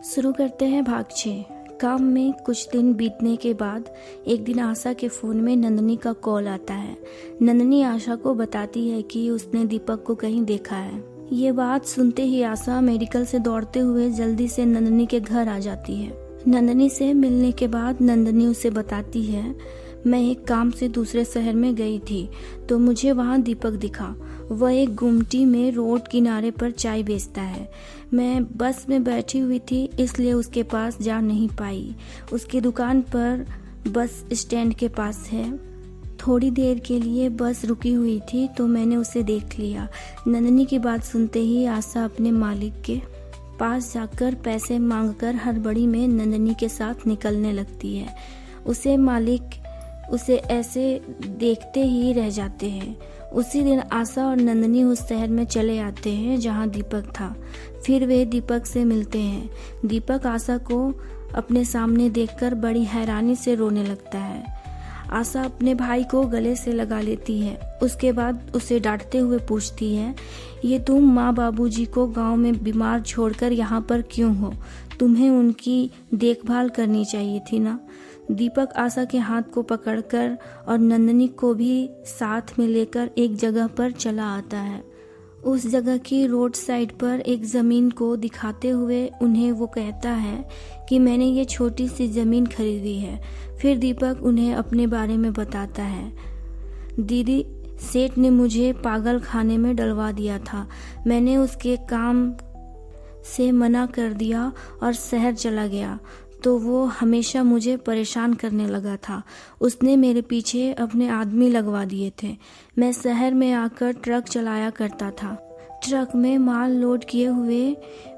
शुरू करते हैं भाग 6। काम में कुछ दिन बीतने के बाद एक दिन आशा के फ़ोन में नंदनी का कॉल आता है। नंदनी आशा को बताती है कि उसने दीपक को कहीं देखा है। ये बात सुनते ही आशा मेडिकल से दौड़ते हुए जल्दी से नंदनी के घर आ जाती है। नंदनी से मिलने के बाद नंदनी उसे बताती है, मैं एक काम से दूसरे शहर में गई थी तो मुझे वहाँ दीपक दिखा। वह एक गुमटी में रोड किनारे पर चाय बेचता है। मैं बस में बैठी हुई थी इसलिए उसके पास जा नहीं पाई। उसकी दुकान पर बस स्टैंड के पास है। थोड़ी देर के लिए बस रुकी हुई थी तो मैंने उसे देख लिया। नंदनी की बात सुनते ही आशा अपने मालिक के पास जाकर पैसे मांगकर हड़बड़ी में नंदनी के साथ निकलने लगती है। उसे मालिक उसे ऐसे देखते ही रह जाते हैं। उसी दिन आशा और नंदनी उस शहर में चले आते हैं जहां दीपक था। फिर वे दीपक से मिलते हैं। दीपक आशा को अपने सामने देखकर बड़ी हैरानी से रोने लगता है। आशा अपने भाई को गले से लगा लेती है। उसके बाद उसे डांटते हुए पूछती है, ये तुम माँ बाबूजी को गांव में बीमार छोड़कर यहाँ पर क्यों हो? तुम्हें उनकी देखभाल करनी चाहिए थी ना। दीपक आशा के हाथ को पकड़कर और नंदनी को भी साथ में लेकर एक जगह पर चला आता है। उस जगह की रोड साइड पर एक ज़मीन को दिखाते हुए उन्हें वो कहता है कि मैंने ये छोटी सी ज़मीन खरीदी है। फिर दीपक उन्हें अपने बारे में बताता है, दीदी सेठ ने मुझे पागल खाने में डलवा दिया था। मैंने उसके काम से मना कर दिया और शहर चला गया तो वो हमेशा मुझे परेशान करने लगा था। उसने मेरे पीछे अपने आदमी लगवा दिए थे। मैं शहर में आकर ट्रक चलाया करता था। ट्रक में माल लोड किए हुए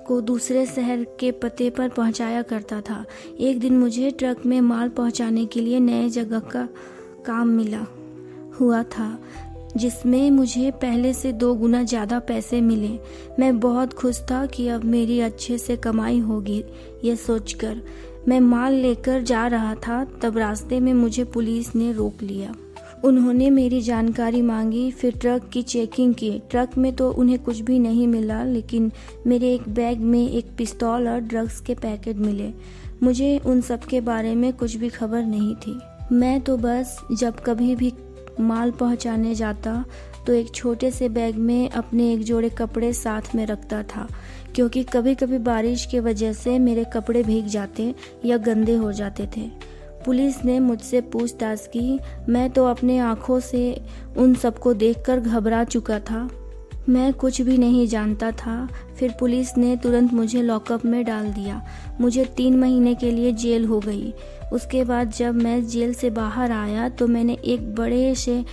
को दूसरे शहर के पते पर पहुंचाया करता था। एक दिन मुझे ट्रक में माल पहुंचाने के लिए नए जगह का काम मिला हुआ था जिसमें मुझे पहले से 2 गुना ज़्यादा पैसे मिले। मैं बहुत खुश था कि अब मेरी अच्छे से कमाई होगी। ये सोचकर मैं माल लेकर जा रहा था तब रास्ते में मुझे पुलिस ने रोक लिया। उन्होंने मेरी जानकारी मांगी। फिर ट्रक की चेकिंग की। ट्रक में तो उन्हें कुछ भी नहीं मिला, लेकिन मेरे एक बैग में एक पिस्तौल और ड्रग्स के पैकेट मिले। मुझे उन सब के बारे में कुछ भी खबर नहीं थी। मैं तो बस जब कभी भी माल पहुंचाने जाता तो एक छोटे से बैग में अपने एक जोड़े कपड़े साथ में रखता था, क्योंकि कभी कभी बारिश के वजह से मेरे कपड़े भीग जाते या गंदे हो जाते थे। पुलिस ने मुझसे पूछताछ की। मैं तो अपने आँखों से उन सबको देखकर घबरा चुका था। मैं कुछ भी नहीं जानता था। फिर पुलिस ने तुरंत मुझे लॉकअप में डाल दिया। मुझे 3 महीने के लिए जेल हो गई। उसके बाद जब मैं जेल से बाहर आया तो मैंने एक बड़े से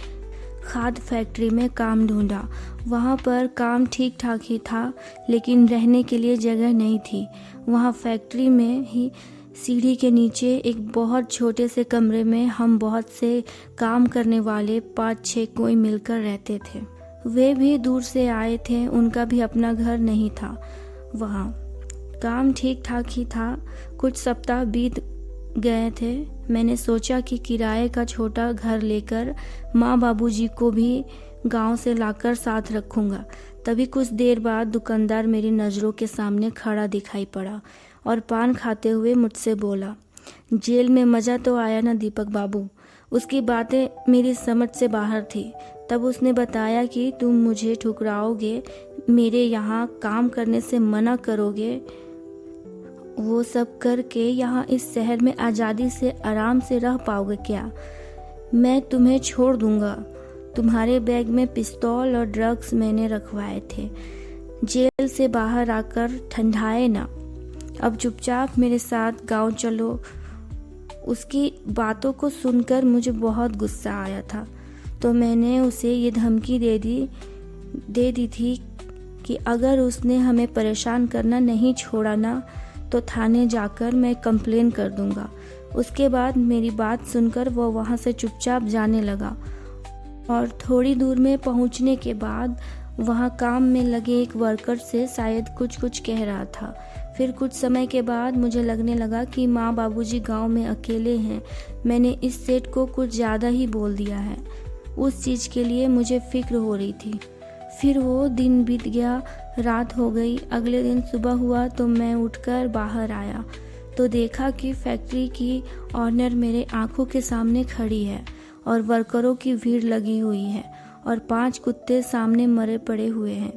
खाद फैक्ट्री में काम ढूंढा। वहाँ पर काम ठीक ठाक ही था, लेकिन रहने के लिए जगह नहीं थी। वहाँ फैक्ट्री में ही सीढ़ी के नीचे एक बहुत छोटे से कमरे में हम बहुत से काम करने वाले 5-6 कोई मिलकर रहते थे। वे भी दूर से आए थे। उनका भी अपना घर नहीं था। वहाँ काम ठीक ठाक ही था। कुछ सप्ताह बीत गए थे। मैंने सोचा कि किराए का छोटा घर लेकर माँ बाबूजी को भी गांव से लाकर साथ रखूंगा। तभी कुछ देर बाद दुकानदार मेरी नज़रों के सामने खड़ा दिखाई पड़ा और पान खाते हुए मुझसे बोला, जेल में मज़ा तो आया ना दीपक बाबू? उसकी बातें मेरी समझ से बाहर थी। तब उसने बताया कि तुम मुझे ठुकराओगे, मेरे यहाँ काम करने से मना करोगे, वो सब करके यहाँ इस शहर में आज़ादी से आराम से रह पाओगे क्या? मैं तुम्हें छोड़ दूंगा। तुम्हारे बैग में पिस्तौल और ड्रग्स मैंने रखवाए थे। जेल से बाहर आकर ठंडाए ना। अब चुपचाप मेरे साथ गांव चलो। उसकी बातों को सुनकर मुझे बहुत गुस्सा आया था, तो मैंने उसे ये धमकी दे दी थी कि अगर उसने हमें परेशान करना नहीं छोड़ा ना तो थाने जाकर मैं कंप्लेन कर दूंगा। उसके बाद मेरी बात सुनकर वो वहाँ से चुपचाप जाने लगा और थोड़ी दूर में पहुँचने के बाद वहाँ काम में लगे एक वर्कर से शायद कुछ कह रहा था। फिर कुछ समय के बाद मुझे लगने लगा कि माँ बाबूजी गांव में अकेले हैं। मैंने इस सेठ को कुछ ज़्यादा ही बोल दिया है। उस चीज़ के लिए मुझे फिक्र हो रही थी। फिर वो दिन बीत गया, रात हो गई। अगले दिन सुबह हुआ तो मैं उठकर बाहर आया तो देखा कि फैक्ट्री की ऑनर मेरे आंखों के सामने खड़ी है और वर्करों की भीड़ लगी हुई है और 5 कुत्ते सामने मरे पड़े हुए हैं।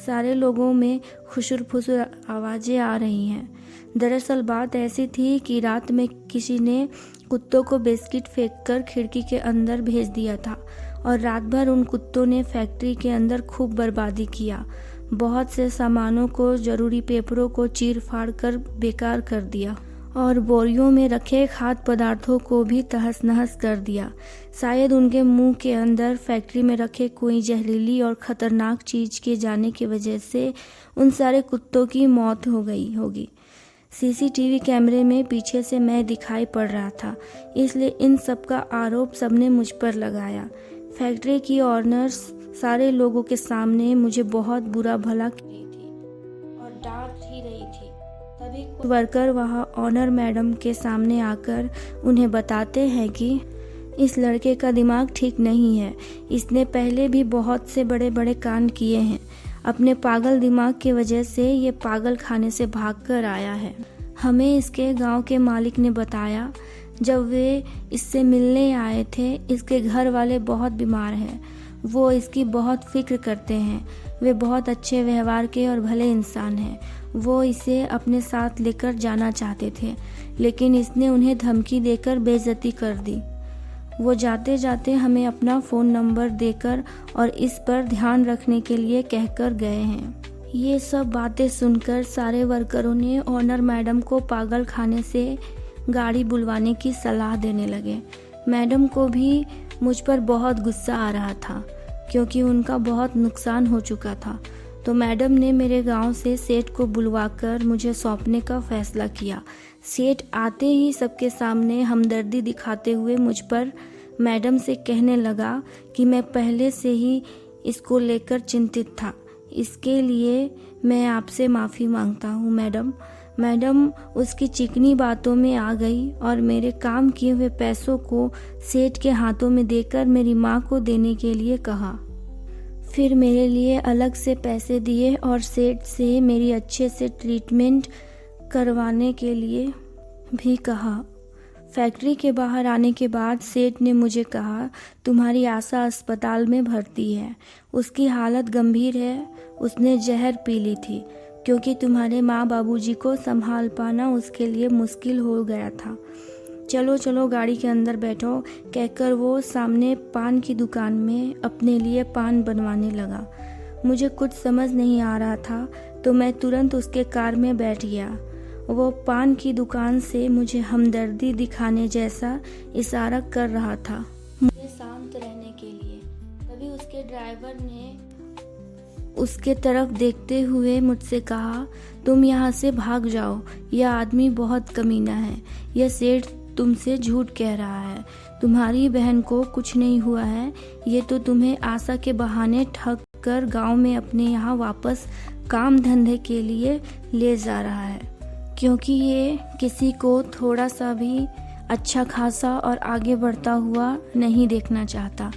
सारे लोगों में खुशुर-फुसुर आवाज़ें आ रही हैं। दरअसल बात ऐसी थी कि रात में किसी ने कुत्तों को बिस्किट फेंककर खिड़की के अंदर भेज दिया था और रात भर उन कुत्तों ने फैक्ट्री के अंदर खूब बर्बादी किया। बहुत से सामानों को, जरूरी पेपरों को चीर फाड़ कर बेकार कर दिया और बोरियों में रखे खाद्य पदार्थों को भी तहस नहस कर दिया। शायद उनके मुंह के अंदर फैक्ट्री में रखे कोई जहरीली और खतरनाक चीज के जाने की वजह से उन सारे कुत्तों की मौत हो गई होगी। सीसीटीवी कैमरे में पीछे से मैं दिखाई पड़ रहा था, इसलिए इन सब का आरोप सबने मुझ पर लगाया। फैक्ट्री की ऑनर्स सारे लोगों के सामने मुझे बहुत बुरा भला की रही थी और डांट ही रही थी। तभी कुछ वर्कर वहाँ ऑनर मैडम के सामने आकर उन्हें बताते हैं कि इस लड़के का दिमाग ठीक नहीं है, इसने पहले भी बहुत से बड़े बड़े कांड किए हैं। अपने पागल दिमाग की वजह से ये पागल खाने से भागकर आया है। हमें इसके गांव के मालिक ने बताया, जब वे इससे मिलने आए थे, इसके घर वाले बहुत बीमार हैं। वो इसकी बहुत फिक्र करते हैं। वे बहुत अच्छे व्यवहार के और भले इंसान हैं। वो इसे अपने साथ लेकर जाना चाहते थे, लेकिन इसने उन्हें धमकी देकर बेइज्जती कर दी। वो जाते जाते हमें अपना फ़ोन नंबर देकर और इस पर ध्यान रखने के लिए कहकर गए हैं। ये सब बातें सुनकर सारे वर्करों ने ऑनर मैडम को पागल खाने से गाड़ी बुलवाने की सलाह देने लगे। मैडम को भी मुझ पर बहुत गुस्सा आ रहा था क्योंकि उनका बहुत नुकसान हो चुका था। तो मैडम ने मेरे गांव से सेठ को बुलवाकर मुझे सौंपने का फैसला किया। सेठ आते ही सबके सामने हमदर्दी दिखाते हुए मुझ पर मैडम से कहने लगा कि मैं पहले से ही इसको लेकर चिंतित था। इसके लिए मैं आपसे माफ़ी मांगता हूँ मैडम। मैडम उसकी चिकनी बातों में आ गई और मेरे काम किए हुए पैसों को सेठ के हाथों में देकर मेरी माँ को देने के लिए कहा। फिर मेरे लिए अलग से पैसे दिए और सेठ से मेरी अच्छे से ट्रीटमेंट करवाने के लिए भी कहा। फैक्ट्री के बाहर आने के बाद सेठ ने मुझे कहा, तुम्हारी आशा अस्पताल में भर्ती है, उसकी हालत गंभीर है, उसने जहर पी ली थी क्योंकि तुम्हारे माँ बाबूजी को संभाल पाना उसके लिए मुश्किल हो गया था। चलो चलो गाड़ी के अंदर बैठो, कहकर वो सामने पान की दुकान में अपने लिए पान बनवाने लगा। मुझे कुछ समझ नहीं आ रहा था तो मैं तुरंत उसके कार में बैठ गया। वो पान की दुकान से मुझे हमदर्दी दिखाने जैसा इशारा कर रहा था, मुझे शांत रहने के लिए। तभी उसके ड्राइवर ने उसके तरफ देखते हुए मुझसे कहा, तुम यहाँ से भाग जाओ, यह आदमी बहुत कमीना है। यह सेठ तुमसे झूठ कह रहा है। तुम्हारी बहन को कुछ नहीं हुआ है। ये तो तुम्हें आशा के बहाने ठग कर गांव में अपने यहाँ वापस काम धंधे के लिए ले जा रहा है, क्योंकि ये किसी को थोड़ा सा भी अच्छा खासा और आगे बढ़ता हुआ नहीं देखना चाहता।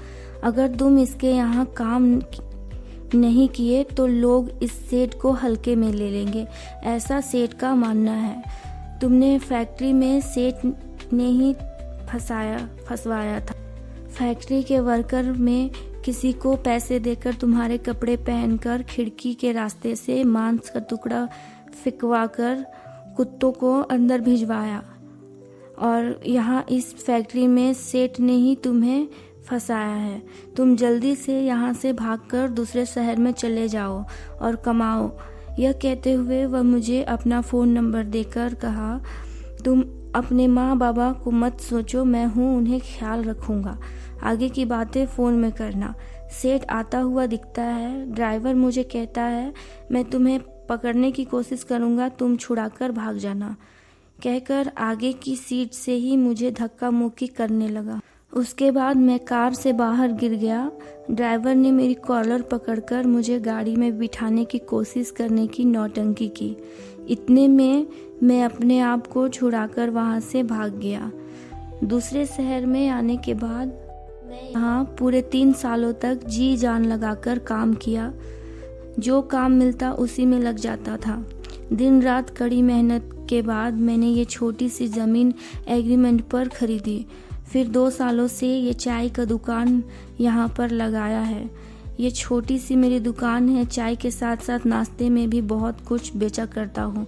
अगर तुम इसके यहाँ काम नहीं किए तो लोग इस सेठ को हल्के में ले लेंगे, ऐसा सेठ का मानना है। तुमने फैक्ट्री में सेठ ने ही फंसवाया था। फैक्ट्री के वर्कर में किसी को पैसे देकर तुम्हारे कपड़े पहनकर खिड़की के रास्ते से मांस का टुकड़ा फिकवाकर कुत्तों को अंदर भिजवाया और यहाँ इस फैक्ट्री में सेठ ने ही तुम्हें फंसाया है। तुम जल्दी से यहाँ से भागकर दूसरे शहर में चले जाओ और कमाओ। यह कहते हुए वह मुझे अपना फ़ोन नंबर देकर कहा, तुम अपने माँ बाबा को मत सोचो, मैं हूँ, उन्हें ख्याल रखूँगा। आगे की बातें फ़ोन में करना। सेठ आता हुआ दिखता है। ड्राइवर मुझे कहता है, मैं तुम्हें पकड़ने की कोशिश करूँगा, तुम छुड़ाकर भाग जाना। कहकर आगे की सीट से ही मुझे धक्का मुक्की करने लगा। उसके बाद मैं कार से बाहर गिर गया। ड्राइवर ने मेरी कॉलर पकड़कर मुझे गाड़ी में बिठाने की कोशिश करने की नौटंकी की। इतने में मैं अपने आप को छुड़ाकर वहां से भाग गया। दूसरे शहर में आने के बाद मैं यहाँ पूरे 3 सालों तक जी जान लगाकर काम किया। जो काम मिलता उसी में लग जाता था। दिन रात कड़ी मेहनत के बाद मैंने ये छोटी सी ज़मीन एग्रीमेंट पर खरीदी। फिर 2 सालों से ये चाय का दुकान यहाँ पर लगाया है। ये छोटी सी मेरी दुकान है। चाय के साथ साथ नाश्ते में भी बहुत कुछ बेचा करता हूँ।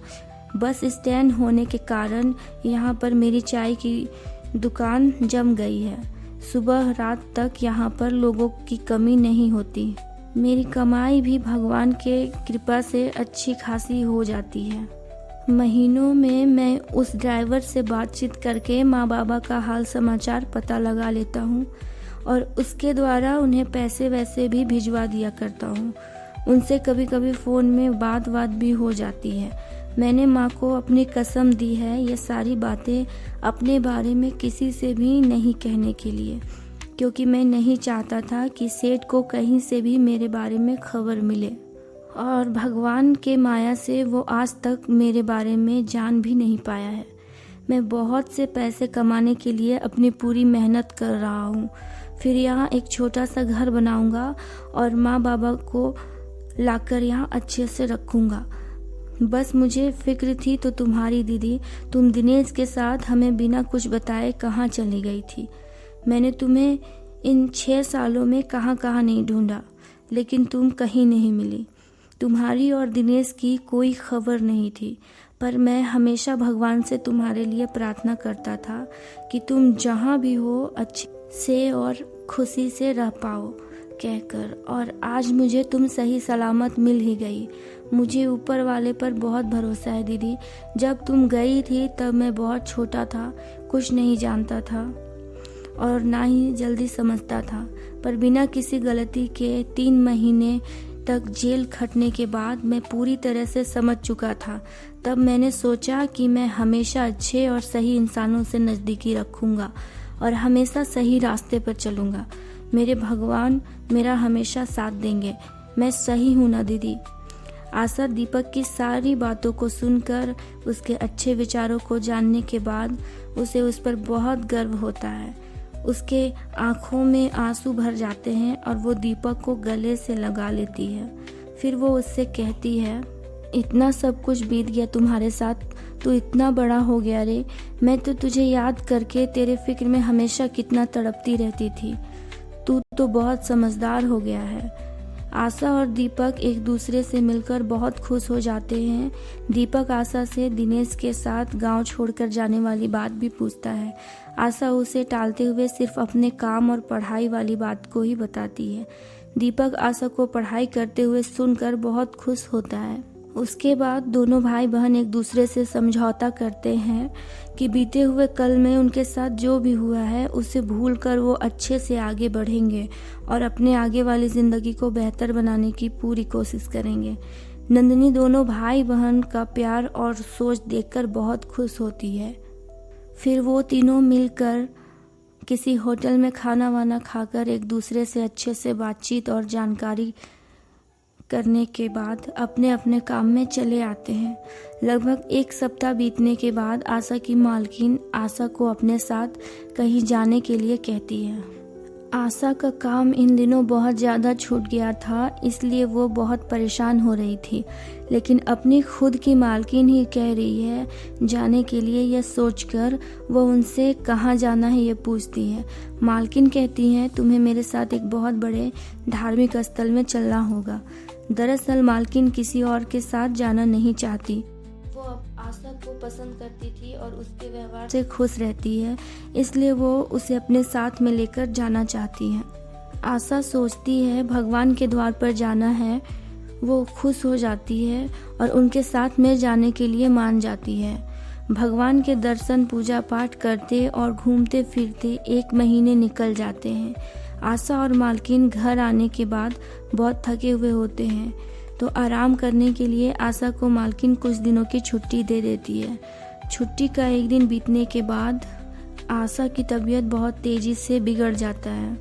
बस स्टैंड होने के कारण यहाँ पर मेरी चाय की दुकान जम गई है। सुबह रात तक यहाँ पर लोगों की कमी नहीं होती। मेरी कमाई भी भगवान के कृपा से अच्छी खासी हो जाती है। महीनों में मैं उस ड्राइवर से बातचीत करके माँ बाबा का हाल समाचार पता लगा लेता हूँ और उसके द्वारा उन्हें पैसे वैसे भी भिजवा दिया करता हूँ। उनसे कभी कभी फ़ोन में बात भी हो जाती है। मैंने माँ को अपनी कसम दी है ये सारी बातें अपने बारे में किसी से भी नहीं कहने के लिए, क्योंकि मैं नहीं चाहता था कि सेठ को कहीं से भी मेरे बारे में खबर मिले। और भगवान के माया से वो आज तक मेरे बारे में जान भी नहीं पाया है। मैं बहुत से पैसे कमाने के लिए अपनी पूरी मेहनत कर रहा हूँ। फिर यहाँ एक छोटा सा घर बनाऊँगा और माँ बाबा को लाकर यहाँ अच्छे से रखूँगा। बस मुझे फिक्र थी तो तुम्हारी दीदी, तुम दिनेश के साथ हमें बिना कुछ बताए कहाँ चली गई थी। मैंने तुम्हें इन 6 सालों में कहाँ नहीं ढूंढा, लेकिन तुम कहीं नहीं मिली। तुम्हारी और दिनेश की कोई खबर नहीं थी, पर मैं हमेशा भगवान से तुम्हारे लिए प्रार्थना करता था कि तुम जहाँ भी हो अच्छे से और खुशी से रह पाओ कहकर। और आज मुझे तुम सही सलामत मिल ही गई। मुझे ऊपर वाले पर बहुत भरोसा है दीदी। जब तुम गई थी तब मैं बहुत छोटा था, कुछ नहीं जानता था और ना ही जल्दी समझता था। पर बिना किसी गलती के 3 महीने तक जेल खटने के बाद मैं पूरी तरह से समझ चुका था। तब मैंने सोचा कि मैं हमेशा अच्छे और सही इंसानों से नज़दीकी रखूँगा और हमेशा सही रास्ते पर चलूँगा। मेरे भगवान मेरा हमेशा साथ देंगे। मैं सही हूँ ना दीदी। आशा दीपक की सारी बातों को सुनकर, उसके अच्छे विचारों को जानने के बाद उसे उस पर बहुत गर्व होता है। उसके आंखों में आंसू भर जाते हैं और वो दीपक को गले से लगा लेती है। फिर वो उससे कहती है, इतना सब कुछ बीत गया तुम्हारे साथ, तू इतना बड़ा हो गया रे। मैं तो तुझे याद करके तेरे फिक्र में हमेशा कितना तड़पती रहती थी। तू तो बहुत समझदार हो गया है। आशा और दीपक एक दूसरे से मिलकर बहुत खुश हो जाते हैं। दीपक आशा से दिनेश के साथ गांव छोड़कर जाने वाली बात भी पूछता है। आशा उसे टालते हुए सिर्फ अपने काम और पढ़ाई वाली बात को ही बताती है। दीपक आशा को पढ़ाई करते हुए सुनकर बहुत खुश होता है। उसके बाद दोनों भाई बहन एक दूसरे से समझौता करते हैं कि बीते हुए कल में उनके साथ जो भी हुआ है उसे भूलकर वो अच्छे से आगे बढ़ेंगे और अपने आगे वाली ज़िंदगी को बेहतर बनाने की पूरी कोशिश करेंगे। नंदिनी दोनों भाई बहन का प्यार और सोच देखकर बहुत खुश होती है। फिर वो तीनों मिलकर किसी होटल में खाना वाना खाकर एक दूसरे से अच्छे से बातचीत और जानकारी करने के बाद अपने अपने काम में चले आते हैं। लगभग 1 सप्ताह बीतने के बाद आशा की मालकिन आशा को अपने साथ कहीं जाने के लिए कहती है। आशा का काम इन दिनों बहुत ज़्यादा छूट गया था, इसलिए वो बहुत परेशान हो रही थी, लेकिन अपनी खुद की मालकिन ही कह रही है जाने के लिए। यह सोचकर वो उनसे कहाँ जाना है ये पूछती है। मालकिन कहती है, तुम्हें मेरे साथ एक बहुत बड़े धार्मिक स्थल में चलना होगा। दरअसल मालकिन किसी और के साथ जाना नहीं चाहती। वो आशा को पसंद करती थी और उसके व्यवहार से खुश रहती है, इसलिए वो उसे अपने साथ में लेकर जाना चाहती है। आशा सोचती है भगवान के द्वार पर जाना है। वो खुश हो जाती है और उनके साथ में जाने के लिए मान जाती है। भगवान के दर्शन पूजा पाठ करते और घूमते फिरते 1 महीने निकल जाते हैं। आशा और मालकिन घर आने के बाद बहुत थके हुए होते हैं, तो आराम करने के लिए आशा को मालकिन कुछ दिनों की छुट्टी दे देती है। छुट्टी का एक दिन बीतने के बाद आशा की तबीयत बहुत तेज़ी से बिगड़ जाता है।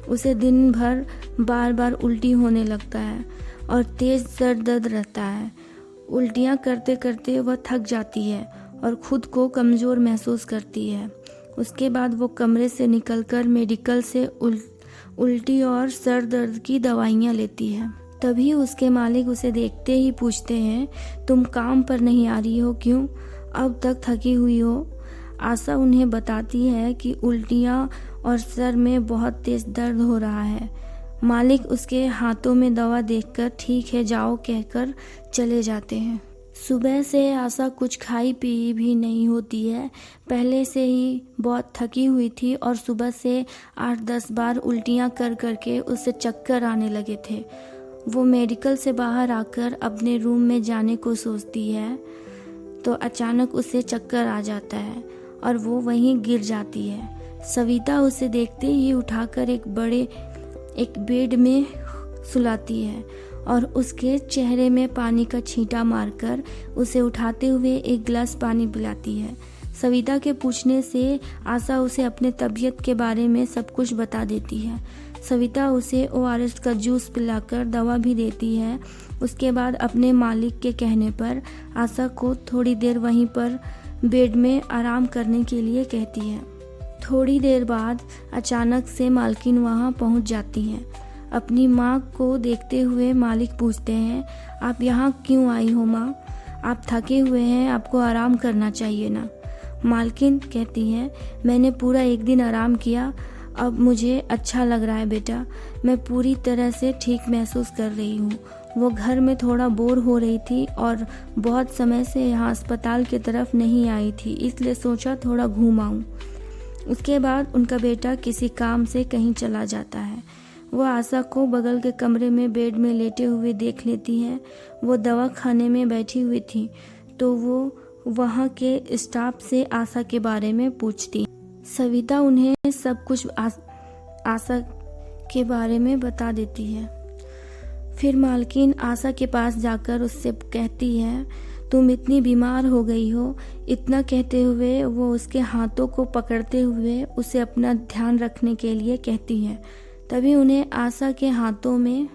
उसे दिन भर बार उल्टी होने लगता है और तेज़ सर दर्द रहता है। उल्टियाँ करते करते वह थक जाती है और खुद को कमज़ोर महसूस करती है। उसके बाद वो कमरे से निकलकर मेडिकल से उल्टी और सर दर्द की दवाइयाँ लेती है। तभी उसके मालिक उसे देखते ही पूछते हैं, तुम काम पर नहीं आ रही हो क्यों? अब तक थकी हुई हो। आशा उन्हें बताती है कि उल्टियाँ और सर में बहुत तेज दर्द हो रहा है। मालिक उसके हाथों में दवा देखकर ठीक है जाओ कहकर चले जाते हैं। सुबह से आशा कुछ खाई पी भी नहीं होती है। पहले से ही बहुत थकी हुई थी और सुबह से 8-10 बार उल्टियाँ कर करके उसे चक्कर आने लगे थे। वो मेडिकल से बाहर आकर अपने रूम में जाने को सोचती है तो अचानक उसे चक्कर आ जाता है और वो वहीं गिर जाती है। सविता उसे देखते ही उठाकर एक बेड में सुलाती है और उसके चेहरे में पानी का छींटा मारकर उसे उठाते हुए एक गिलास पानी पिलाती है। सविता के पूछने से आशा उसे अपने तबीयत के बारे में सब कुछ बता देती है। सविता उसे ORS का जूस पिलाकर दवा भी देती है। उसके बाद अपने मालिक के कहने पर आशा को थोड़ी देर वहीं पर बेड में आराम करने के लिए कहती है। थोड़ी देर बाद अचानक से मालकिन वहां पहुंच जाती हैं। अपनी माँ को देखते हुए मालिक पूछते हैं, आप यहाँ क्यों आई हो माँ? आप थके हुए हैं, आपको आराम करना चाहिए ना। मालकिन कहती है, मैंने पूरा एक दिन आराम किया, अब मुझे अच्छा लग रहा है बेटा, मैं पूरी तरह से ठीक महसूस कर रही हूँ। वो घर में थोड़ा बोर हो रही थी और बहुत समय से यहाँ अस्पताल की तरफ नहीं आई थी, इसलिए सोचा थोड़ा घूम आऊँ। उसके बाद उनका बेटा किसी काम से कहीं चला जाता है। वो आशा को बगल के कमरे में बेड में लेटे हुए देख लेती है। वो दवा खाने में बैठी हुई थी तो वो वहाँ के स्टाफ से आशा के बारे में पूछती। सविता उन्हें सब कुछ आशा के बारे में बता देती है। फिर मालकिन आशा के पास जाकर उससे कहती है, तुम इतनी बीमार हो गई हो। इतना कहते हुए वो उसके हाथों को पकड़ते हुए उसे अपना ध्यान रखने के लिए कहती है। तभी उन्हें आशा के हाथों में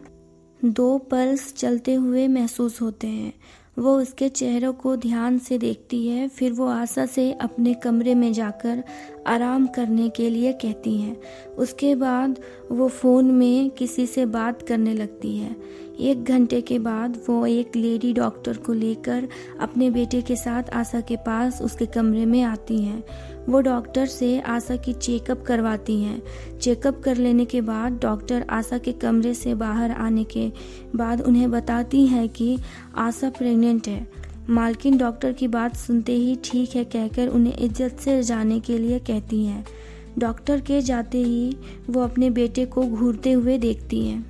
2 पल्स चलते हुए महसूस होते हैं। वो उसके चेहरे को ध्यान से देखती है। फिर वो आशा से अपने कमरे में जाकर आराम करने के लिए कहती हैं। उसके बाद वो फ़ोन में किसी से बात करने लगती है। 1 घंटे के बाद वो एक लेडी डॉक्टर को लेकर अपने बेटे के साथ आशा के पास उसके कमरे में आती हैं। वो डॉक्टर से आशा की चेकअप करवाती हैं। चेकअप कर लेने के बाद डॉक्टर आशा के कमरे से बाहर आने के बाद उन्हें बताती हैं कि आशा प्रेग्नेंट है। मालकिन डॉक्टर की बात सुनते ही ठीक है कहकर उन्हें इज्जत से जाने के लिए कहती हैं। डॉक्टर के जाते ही वो अपने बेटे को घूरते हुए देखती हैं।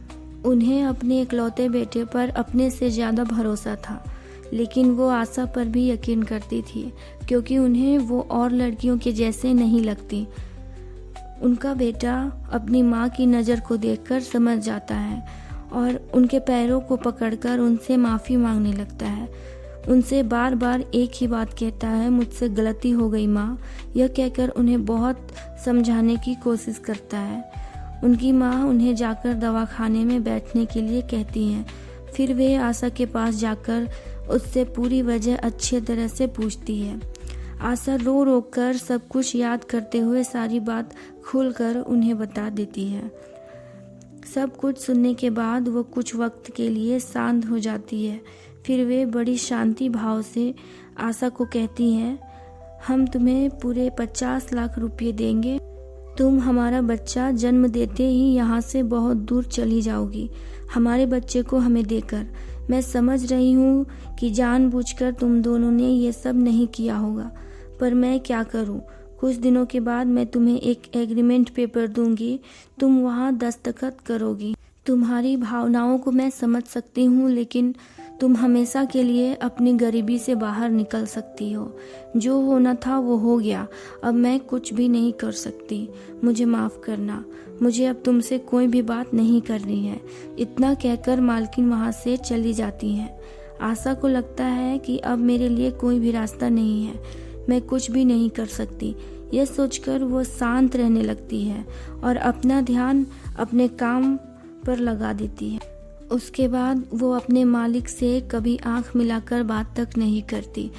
उन्हें अपने इकलौते बेटे पर अपने से ज़्यादा भरोसा था, लेकिन वो आशा पर भी यकीन करती थी क्योंकि उन्हें वो और लड़कियों के जैसे नहीं लगती। उनका बेटा अपनी माँ की नज़र को देखकर समझ जाता है और उनके पैरों को पकड़कर उनसे माफ़ी मांगने लगता है। उनसे बार बार एक ही बात कहता है, मुझसे गलती हो गई माँ। यह कहकर उन्हें बहुत समझाने की कोशिश करता है। उनकी माँ उन्हें जाकर दवाखाने में बैठने के लिए कहती हैं। फिर वे आशा के पास जाकर उससे पूरी वजह अच्छी तरह से पूछती है। आशा रो रो कर सब कुछ याद करते हुए सारी बात खुलकर उन्हें बता देती है। सब कुछ सुनने के बाद वो कुछ वक्त के लिए शांत हो जाती है। फिर वे बड़ी शांति भाव से आशा को कहती हैं, हम तुम्हें पूरे 50 लाख रुपए देंगे। तुम हमारा बच्चा जन्म देते ही यहाँ से बहुत दूर चली जाओगी, हमारे बच्चे को हमें देकर। मैं समझ रही हूँ कि जानबूझकर तुम दोनों ने ये सब नहीं किया होगा, पर मैं क्या करूँ। कुछ दिनों के बाद मैं तुम्हें एक एग्रीमेंट पेपर दूंगी, तुम वहाँ दस्तखत करोगी। तुम्हारी भावनाओं को मैं समझ सकती हूँ, लेकिन तुम हमेशा के लिए अपनी गरीबी से बाहर निकल सकती हो। जो होना था वो हो गया, अब मैं कुछ भी नहीं कर सकती। मुझे माफ़ करना, मुझे अब तुमसे कोई भी बात नहीं करनी है। इतना कहकर मालकिन वहाँ से चली जाती हैं। आशा को लगता है कि अब मेरे लिए कोई भी रास्ता नहीं है, मैं कुछ भी नहीं कर सकती। यह सोचकर वो शांत रहने लगती है और अपना ध्यान अपने काम पर लगा देती है। उसके बाद वो अपने मालिक से कभी आंख मिलाकर बात तक नहीं करती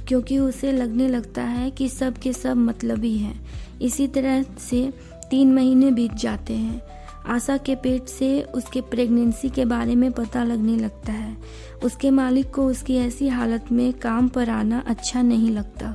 क्योंकि उसे लगने लगता है कि सब के सब मतलबी हैं। इसी तरह से 3 महीने बीत जाते हैं। आशा के पेट से उसके प्रेगनेंसी के बारे में पता लगने लगता है। उसके मालिक को उसकी ऐसी हालत में काम पर आना अच्छा नहीं लगता,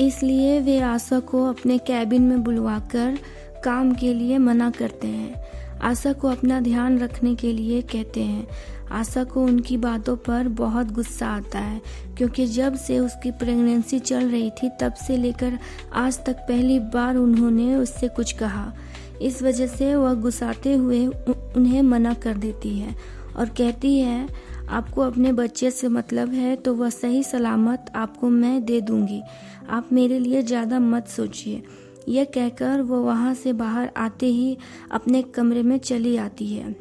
इसलिए वे आशा को अपने कैबिन में बुलवाकर काम के लिए मना करते हैं। आशा को अपना ध्यान रखने के लिए कहते हैं। आशा को उनकी बातों पर बहुत गुस्सा आता है, क्योंकि जब से उसकी प्रेगनेंसी चल रही थी तब से लेकर आज तक पहली बार उन्होंने उससे कुछ कहा। इस वजह से वह गुस्साते हुए उन्हें मना कर देती है और कहती है, आपको अपने बच्चे से मतलब है तो वह सही सलामत आपको मैं दे दूंगी, आप मेरे लिए ज़्यादा मत सोचिए। यह कहकर वो वहाँ से बाहर आते ही अपने कमरे में चली आती है।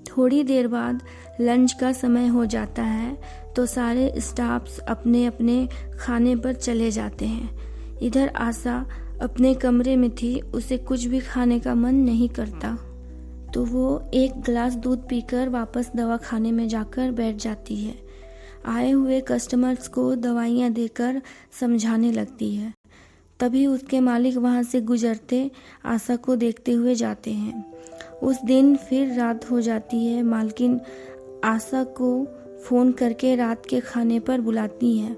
थोड़ी देर बाद लंच का समय हो जाता है तो सारे स्टाफ्स अपने अपने खाने पर चले जाते हैं। इधर आशा अपने कमरे में थी, उसे कुछ भी खाने का मन नहीं करता, तो वो एक गिलास दूध पीकर वापस दवा खाने में जाकर बैठ जाती है। आए हुए कस्टमर्स को दवाइयाँ देकर समझाने लगती है। तभी उसके मालिक वहाँ से गुजरते आशा को देखते हुए जाते हैं। उस दिन फिर रात हो जाती है। मालकिन आशा को फ़ोन करके रात के खाने पर बुलाती हैं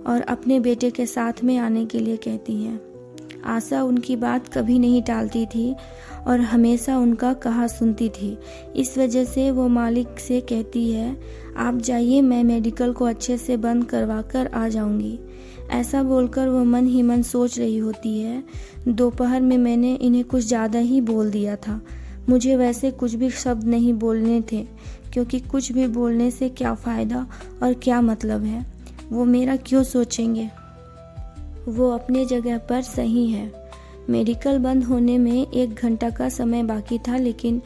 और अपने बेटे के साथ में आने के लिए कहती हैं। आशा उनकी बात कभी नहीं टालती थी और हमेशा उनका कहा सुनती थी। इस वजह से वो मालिक से कहती है, आप जाइए, मैं मेडिकल को अच्छे से बंद करवा कर आ जाऊंगी। ऐसा बोलकर वो मन ही मन सोच रही होती है, दोपहर में मैंने इन्हें कुछ ज़्यादा ही बोल दिया था। मुझे वैसे कुछ भी शब्द नहीं बोलने थे, क्योंकि कुछ भी बोलने से क्या फ़ायदा और क्या मतलब है, वो मेरा क्यों सोचेंगे। वो अपने जगह पर सही है। मेडिकल बंद होने में 1 घंटा का समय बाकी था, लेकिन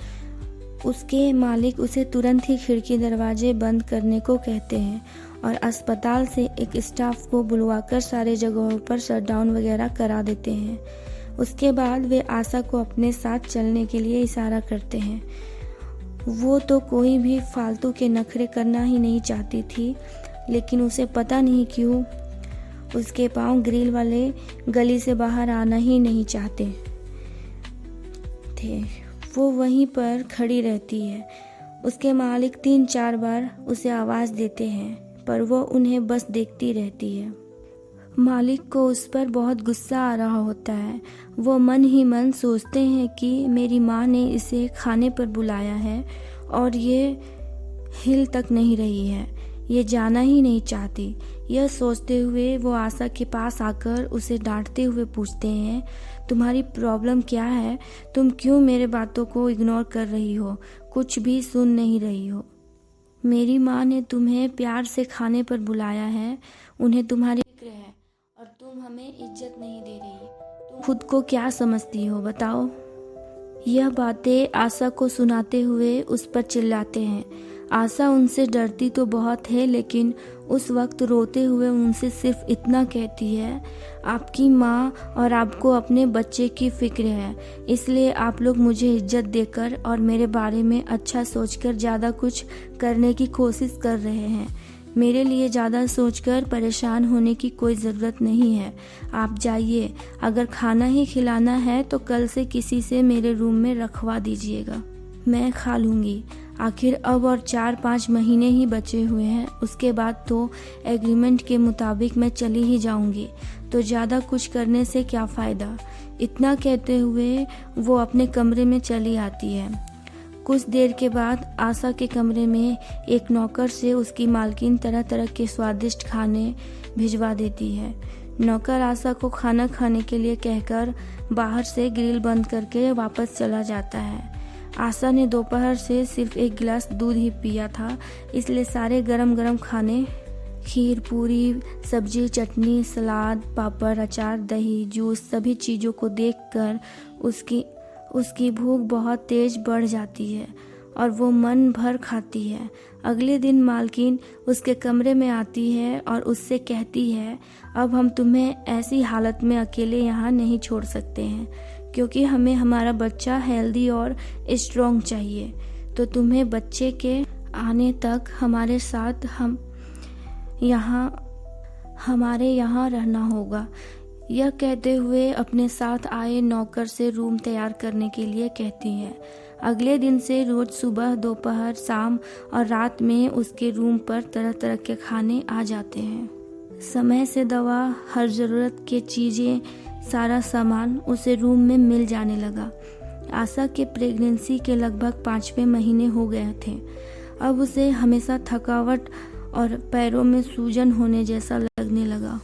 उसके मालिक उसे तुरंत ही खिड़की दरवाजे बंद करने को कहते हैं और अस्पताल से एक स्टाफ को बुलवाकर सारे जगहों पर शटडाउन वगैरह करा देते हैं। उसके बाद वे आशा को अपने साथ चलने के लिए इशारा करते हैं। वो तो कोई भी फालतू के नखरे करना ही नहीं चाहती थी, लेकिन उसे पता नहीं क्यों उसके पांव ग्रिल वाले गली से बाहर आना ही नहीं चाहते थे। वो वहीं पर खड़ी रहती है। उसके मालिक 3-4 बार उसे आवाज़ देते हैं, पर वो उन्हें बस देखती रहती है। मालिक को उस पर बहुत गुस्सा आ रहा होता है। वो मन ही मन सोचते हैं कि मेरी माँ ने इसे खाने पर बुलाया है और ये हिल तक नहीं रही है, ये जाना ही नहीं चाहती। यह सोचते हुए वो आशा के पास आकर उसे डांटते हुए पूछते हैं, तुम्हारी प्रॉब्लम क्या है? तुम क्यों मेरे बातों को इग्नोर कर रही हो, कुछ भी सुन नहीं रही हो? मेरी माँ ने तुम्हें प्यार से खाने पर बुलाया है, उन्हें तुम्हारी फिक्र है और तुम हमें इज्जत नहीं दे रही। तुम खुद को क्या समझती हो, बताओ? यह बातें आशा को सुनाते हुए उस पर चिल्लाते हैं। आशा उनसे डरती तो बहुत है, लेकिन उस वक्त रोते हुए उनसे सिर्फ इतना कहती है, आपकी माँ और आपको अपने बच्चे की फिक्र है, इसलिए आप लोग मुझे इज्जत देकर और मेरे बारे में अच्छा सोचकर ज़्यादा कुछ करने की कोशिश कर रहे हैं। मेरे लिए ज़्यादा सोचकर परेशान होने की कोई ज़रूरत नहीं है। आप जाइए, अगर खाना ही खिलाना है तो कल से किसी से मेरे रूम में रखवा दीजिएगा, मैं खा लूँगी। आखिर अब और 4-5 महीने ही बचे हुए हैं, उसके बाद तो एग्रीमेंट के मुताबिक मैं चली ही जाऊंगी, तो ज़्यादा कुछ करने से क्या फ़ायदा। इतना कहते हुए वो अपने कमरे में चली आती है। कुछ देर के बाद आशा के कमरे में एक नौकर से उसकी मालकिन तरह तरह के स्वादिष्ट खाने भिजवा देती है। नौकर आशा को खाना खाने के लिए कहकर बाहर से ग्रिल बंद करके वापस चला जाता है। आशा ने दोपहर से सिर्फ 1 गिलास दूध ही पिया था, इसलिए सारे गरम गरम खाने, खीर, पूरी, सब्जी, चटनी, सलाद, पापड़, अचार, दही, जूस, सभी चीज़ों को देखकर उसकी भूख बहुत तेज बढ़ जाती है और वो मन भर खाती है। अगले दिन मालकिन उसके कमरे में आती है और उससे कहती है, अब हम तुम्हें ऐसी हालत में अकेले यहाँ नहीं छोड़ सकते हैं, क्योंकि हमें हमारा बच्चा हेल्दी और स्ट्रॉन्ग चाहिए। तो तुम्हें बच्चे के आने तक हमारे साथ हमारे यहाँ रहना होगा। यह कहते हुए अपने साथ आए नौकर से रूम तैयार करने के लिए कहती है। अगले दिन से रोज सुबह, दोपहर, शाम और रात में उसके रूम पर तरह तरह के खाने आ जाते हैं। समय से दवा, हर ज़रूरत की चीज़ें, सारा सामान उसे रूम में मिल जाने लगा। आशा के प्रेगनेंसी के लगभग 5वें महीने हो गए थे। अब उसे हमेशा थकावट और पैरों में सूजन होने जैसा लगने लगा।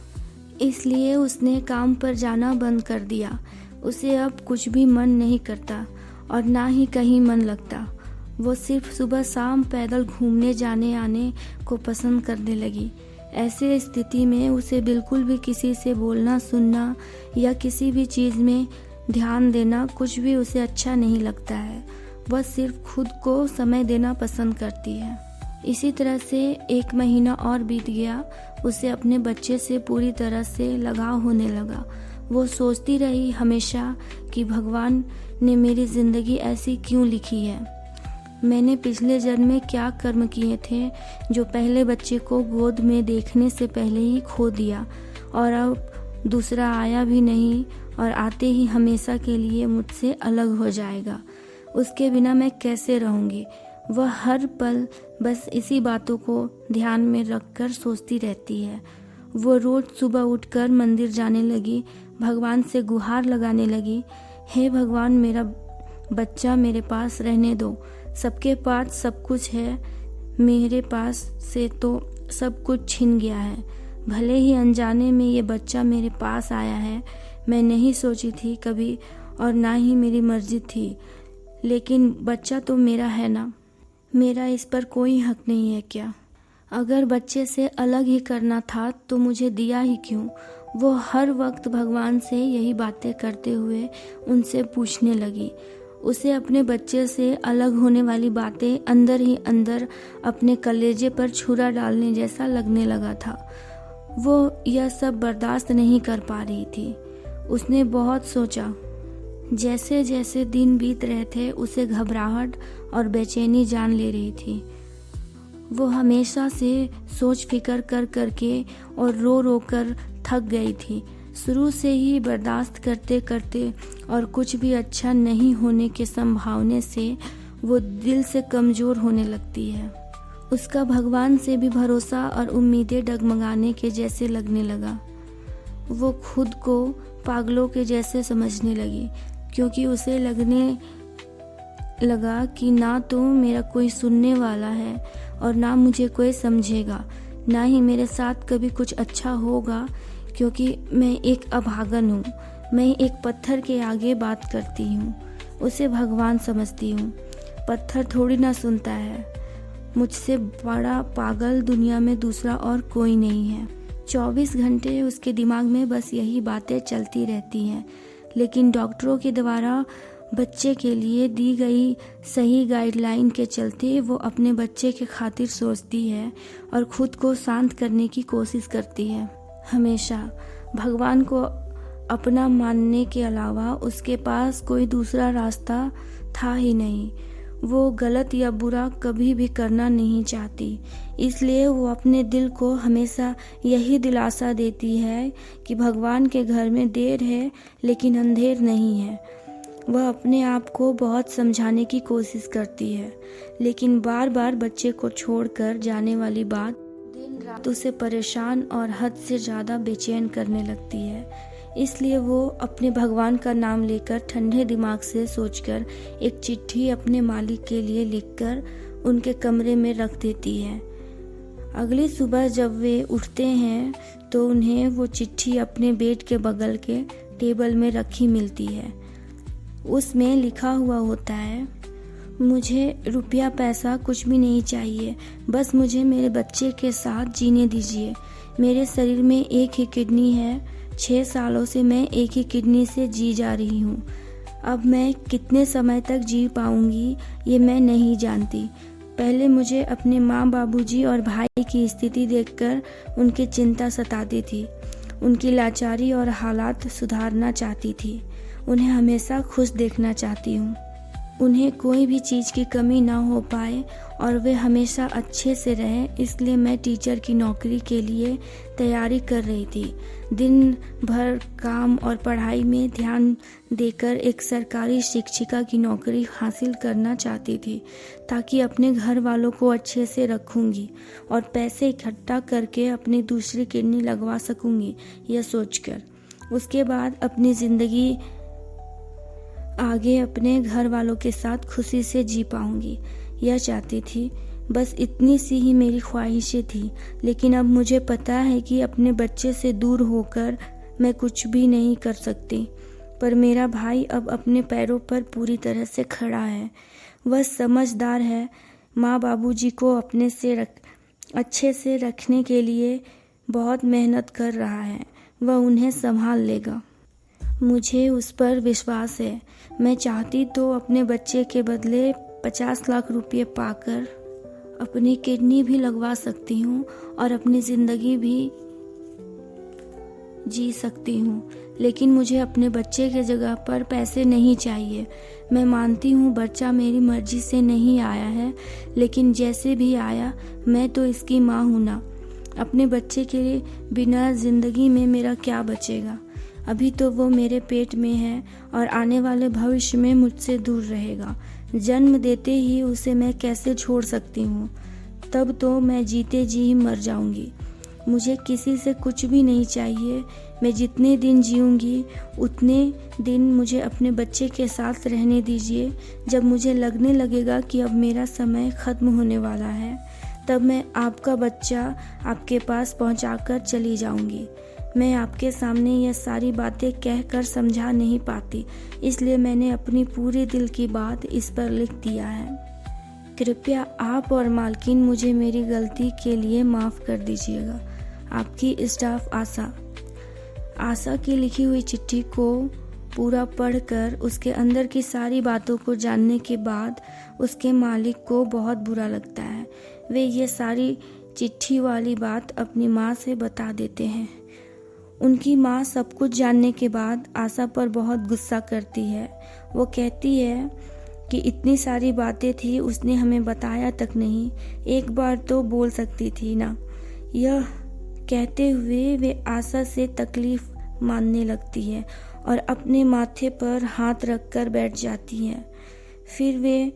इसलिए उसने काम पर जाना बंद कर दिया। उसे अब कुछ भी मन नहीं करता और ना ही कहीं मन लगता। वो सिर्फ सुबह शाम पैदल घूमने जाने आने को पसंद करने लगी। ऐसे स्थिति में उसे बिल्कुल भी किसी से बोलना, सुनना या किसी भी चीज़ में ध्यान देना कुछ भी उसे अच्छा नहीं लगता है। वह सिर्फ खुद को समय देना पसंद करती है। इसी तरह से 1 महीना और बीत गया। उसे अपने बच्चे से पूरी तरह से लगाव होने लगा। वो सोचती रही हमेशा कि भगवान ने मेरी ज़िंदगी ऐसी क्यों लिखी है। मैंने पिछले जन्म में क्या कर्म किए थे जो पहले बच्चे को गोद में देखने से पहले ही खो दिया, और अब दूसरा आया भी नहीं और आते ही हमेशा के लिए मुझसे अलग हो जाएगा। उसके बिना मैं कैसे रहूँगी। वह हर पल बस इसी बातों को ध्यान में रखकर सोचती रहती है। वो रोज़ सुबह उठकर मंदिर जाने लगी, भगवान से गुहार लगाने लगी, हे भगवान, मेरा बच्चा मेरे पास रहने दो। सबके पास सब कुछ है, मेरे पास से तो सब कुछ छिन गया है। भले ही अनजाने में ये बच्चा मेरे पास आया है। मैं नहीं सोची थी कभी और ना ही मेरी मर्जी थी, लेकिन बच्चा तो मेरा है ना। मेरा इस पर कोई हक नहीं है क्या? अगर बच्चे से अलग ही करना था तो मुझे दिया ही क्यों? वो हर वक्त भगवान से यही बातें करते हुए उनसे पूछने लगी। उसे अपने बच्चे से अलग होने वाली बातें अंदर ही अंदर अपने कलेजे पर छुरा डालने जैसा लगने लगा था। वो यह सब बर्दाश्त नहीं कर पा रही थी। उसने बहुत सोचा। जैसे जैसे दिन बीत रहे थे उसे घबराहट और बेचैनी जान ले रही थी। वो हमेशा से सोच फिकर कर करके और रो रो कर थक गई थी। शुरू से ही बर्दाश्त करते करते और कुछ भी अच्छा नहीं होने के संभावने से वो दिल से कमज़ोर होने लगती है। उसका भगवान से भी भरोसा और उम्मीदें डगमगाने के जैसे लगने लगा। वो खुद को पागलों के जैसे समझने लगी, क्योंकि उसे लगने लगा कि ना तो मेरा कोई सुनने वाला है और ना मुझे कोई समझेगा, ना ही मेरे साथ कभी कुछ अच्छा होगा, क्योंकि मैं एक अभागन हूँ। मैं एक पत्थर के आगे बात करती हूँ, उसे भगवान समझती हूँ। पत्थर थोड़ी ना सुनता है। मुझसे बड़ा पागल दुनिया में दूसरा और कोई नहीं है। 24 घंटे उसके दिमाग में बस यही बातें चलती रहती हैं। लेकिन डॉक्टरों के द्वारा बच्चे के लिए दी गई सही गाइडलाइन के चलते वो अपने बच्चे के खातिर सोचती है और खुद को शांत करने की कोशिश करती है। हमेशा भगवान को अपना मानने के अलावा उसके पास कोई दूसरा रास्ता था ही नहीं। वो गलत या बुरा कभी भी करना नहीं चाहती, इसलिए वो अपने दिल को हमेशा यही दिलासा देती है कि भगवान के घर में देर है लेकिन अंधेर नहीं है। वह अपने आप को बहुत समझाने की कोशिश करती है, लेकिन बार बार बच्चे को छोड़कर जाने वाली बात दिन रात उसे परेशान और हद से ज़्यादा बेचैन करने लगती है। इसलिए वो अपने भगवान का नाम लेकर ठंडे दिमाग से सोचकर एक चिट्ठी अपने मालिक के लिए लिखकर उनके कमरे में रख देती है। अगली सुबह जब वे उठते हैं तो उन्हें वो चिट्ठी अपने बेड के बगल के टेबल में रखी मिलती है। उसमें लिखा हुआ होता है, मुझे रुपया पैसा कुछ भी नहीं चाहिए, बस मुझे मेरे बच्चे के साथ जीने दीजिए। मेरे शरीर में एक ही किडनी है। 6 सालों से मैं एक ही किडनी से जी जा रही हूँ। अब मैं कितने समय तक जी पाऊँगी ये मैं नहीं जानती। पहले मुझे अपने माँ, बाबूजी और भाई की स्थिति देखकर उनकी चिंता सताती थी। उनकी लाचारी और हालात सुधारना चाहती थी। उन्हें हमेशा खुश देखना चाहती हूँ। उन्हें कोई भी चीज़ की कमी ना हो पाए और वे हमेशा अच्छे से रहें, इसलिए मैं टीचर की नौकरी के लिए तैयारी कर रही थी। दिन भर काम और पढ़ाई में ध्यान देकर एक सरकारी शिक्षिका की नौकरी हासिल करना चाहती थी, ताकि अपने घर वालों को अच्छे से रखूंगी और पैसे इकट्ठा करके अपनी दूसरी किडनी लगवा सकूंगी, यह सोचकर। उसके बाद अपनी ज़िंदगी आगे अपने घर वालों के साथ खुशी से जी पाऊंगी, यह चाहती थी। बस इतनी सी ही मेरी ख्वाहिशें थी, लेकिन अब मुझे पता है कि अपने बच्चे से दूर होकर मैं कुछ भी नहीं कर सकती। पर मेरा भाई अब अपने पैरों पर पूरी तरह से खड़ा है। वह समझदार है। माँ बाबूजी को अपने से अच्छे से रखने के लिए बहुत मेहनत कर रहा है। वह उन्हें संभाल लेगा। मुझे उस पर विश्वास है। मैं चाहती तो अपने बच्चे के बदले 50 लाख रुपये पाकर अपनी किडनी भी लगवा सकती हूँ और अपनी ज़िंदगी भी जी सकती हूँ, लेकिन मुझे अपने बच्चे के जगह पर पैसे नहीं चाहिए। मैं मानती हूँ बच्चा मेरी मर्जी से नहीं आया है, लेकिन जैसे भी आया मैं तो इसकी माँ हूँ ना। अपने बच्चे के बिना ज़िंदगी में मेरा क्या बचेगा। अभी तो वो मेरे पेट में है और आने वाले भविष्य में मुझसे दूर रहेगा। जन्म देते ही उसे मैं कैसे छोड़ सकती हूँ। तब तो मैं जीते जी ही मर जाऊंगी। मुझे किसी से कुछ भी नहीं चाहिए। मैं जितने दिन जीऊंगी उतने दिन मुझे अपने बच्चे के साथ रहने दीजिए। जब मुझे लगने लगेगा कि अब मेरा समय ख़त्म होने वाला है, तब मैं आपका बच्चा आपके पास पहुंचाकर चली जाऊंगी। मैं आपके सामने यह सारी बातें कहकर समझा नहीं पाती, इसलिए मैंने अपनी पूरे दिल की बात इस पर लिख दिया है। कृपया आप और मालकिन मुझे मेरी गलती के लिए माफ़ कर दीजिएगा। आपकी स्टाफ आशा। आशा की लिखी हुई चिट्ठी को पूरा पढ़कर उसके अंदर की सारी बातों को जानने के बाद उसके मालिक को बहुत बुरा लगता है। वे ये सारी चिट्ठी वाली बात अपनी माँ से बता देते हैं। उनकी माँ सब कुछ जानने के बाद आशा पर बहुत गुस्सा करती है। वो कहती है कि इतनी सारी बातें थी, उसने हमें बताया तक नहीं। एक बार तो बोल सकती थी ना। यह कहते हुए वे आशा से तकलीफ मानने लगती है और अपने माथे पर हाथ रखकर बैठ जाती है। फिर वे